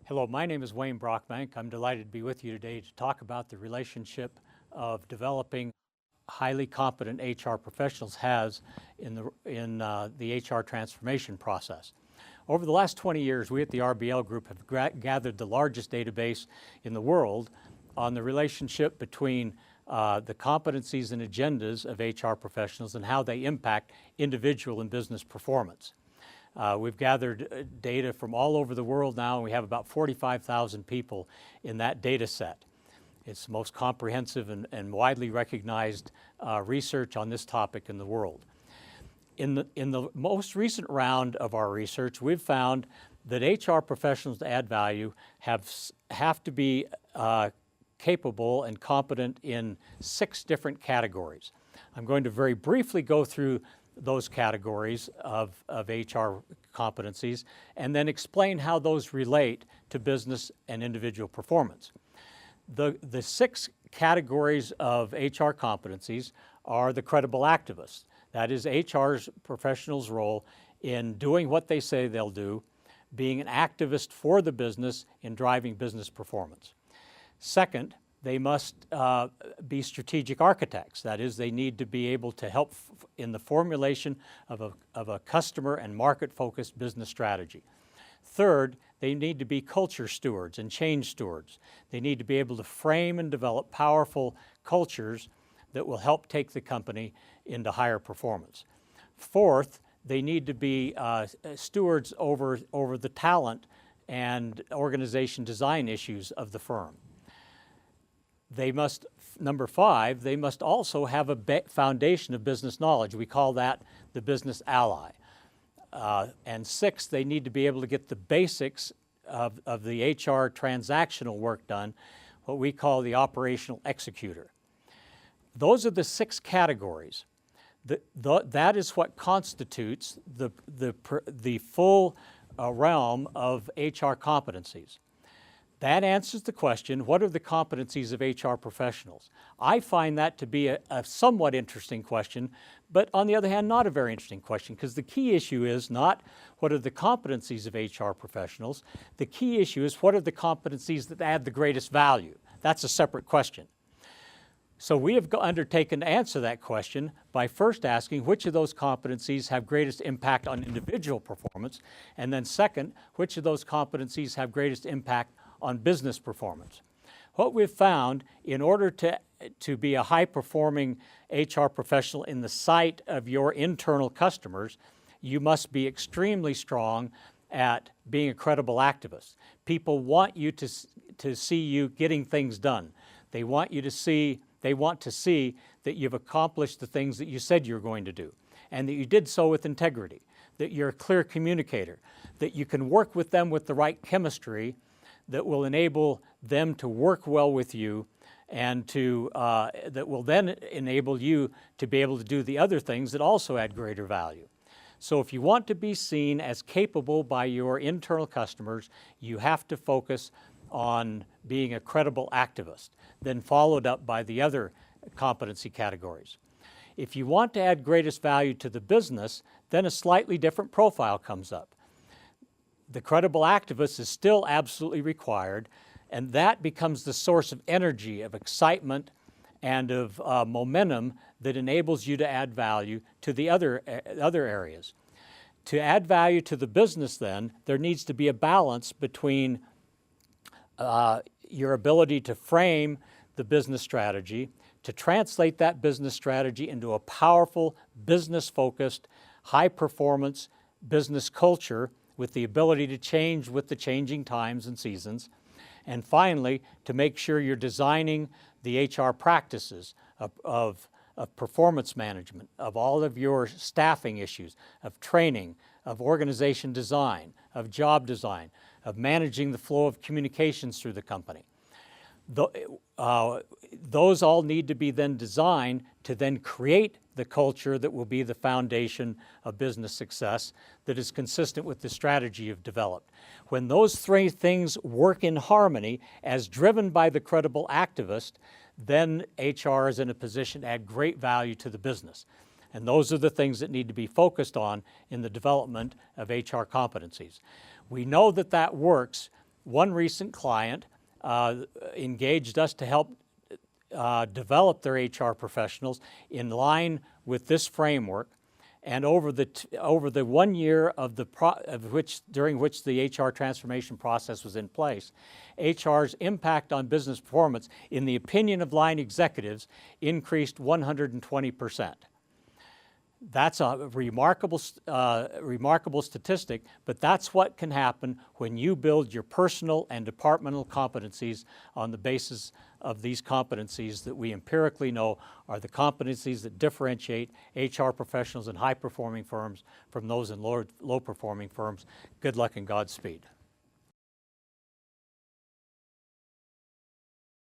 Hello, my name is Wayne Brockbank. I'm delighted to be with you today to talk about the relationship of developing highly competent HR professionals has in the HR transformation process. Over the last 20 years, we at the RBL Group have gathered the largest database in the world on the relationship between the competencies and agendas of HR professionals and how they impact individual and business performance. We've gathered data from all over the world now, and we have about 45,000 people in that data set. It's the most comprehensive and widely recognized research on this topic in the world. In the most recent round of our research, we've found that HR professionals to add value have to be capable and competent in 6 different categories. I'm going to very briefly go through those categories of HR competencies and then explain how those relate to business and individual performance. The 6 categories of HR competencies are the credible activist. That is HR's professionals' role in doing what they say they'll do, being an activist for the business in driving business performance. Second, they must be strategic architects. That is, they need to be able to help in the formulation of a customer and market-focused business strategy. Third, they need to be culture stewards and change stewards. They need to be able to frame and develop powerful cultures that will help take the company into higher performance. Fourth, they need to be stewards over the talent and organization design issues of the firm. They must, number 5, they must also have a foundation of business knowledge. We call that the business ally. And 6, they need to be able to get the basics of the HR transactional work done, what we call the operational executor. Those are the 6 categories. That is what constitutes the full realm of HR competencies. That answers the question, what are the competencies of HR professionals? I find that to be a somewhat interesting question, but on the other hand, not a very interesting question, because the key issue is not what are the competencies of HR professionals. The key issue is what are the competencies that add the greatest value. That's a separate question. So we have undertaken to answer that question by first asking which of those competencies have greatest impact on individual performance, and then second, which of those competencies have greatest impact on business performance. What we've found, in order to be a high-performing HR professional in the sight of your internal customers, you must be extremely strong at being a credible activist. People want you to see you getting things done. They want to see that you've accomplished the things that you said you were going to do, and that you did so with integrity, that you're a clear communicator, that you can work with them with the right chemistry that will enable them to work well with you, and that will then enable you to be able to do the other things that also add greater value. So if you want to be seen as capable by your internal customers, you have to focus on being a credible activist, then followed up by the other competency categories. If you want to add greatest value to the business, then a slightly different profile comes up. The credible activist is still absolutely required, and that becomes the source of energy, of excitement, and of momentum that enables you to add value to the other areas. To add value to the business, then, there needs to be a balance between your ability to frame the business strategy, to translate that business strategy into a powerful, business-focused, high-performance business culture with the ability to change with the changing times and seasons, and finally, to make sure you're designing the HR practices of performance management, of all of your staffing issues, of training, of organization design, of job design, of managing the flow of communications through the company. Those all need to be then designed to then create the culture that will be the foundation of business success that is consistent with the strategy you've developed. When those 3 things work in harmony as driven by the credible activist, then HR is in a position to add great value to the business. And those are the things that need to be focused on in the development of HR competencies. We know that that works One recent client engaged us to help develop their HR professionals in line with this framework. And over the 1 year during which the HR transformation process was in place, HR's impact on business performance, in the opinion of line executives, increased 120%. That's a remarkable statistic, but that's what can happen when you build your personal and departmental competencies on the basis of these competencies that we empirically know are the competencies that differentiate HR professionals in high-performing firms from those in low-performing firms. Good luck and Godspeed.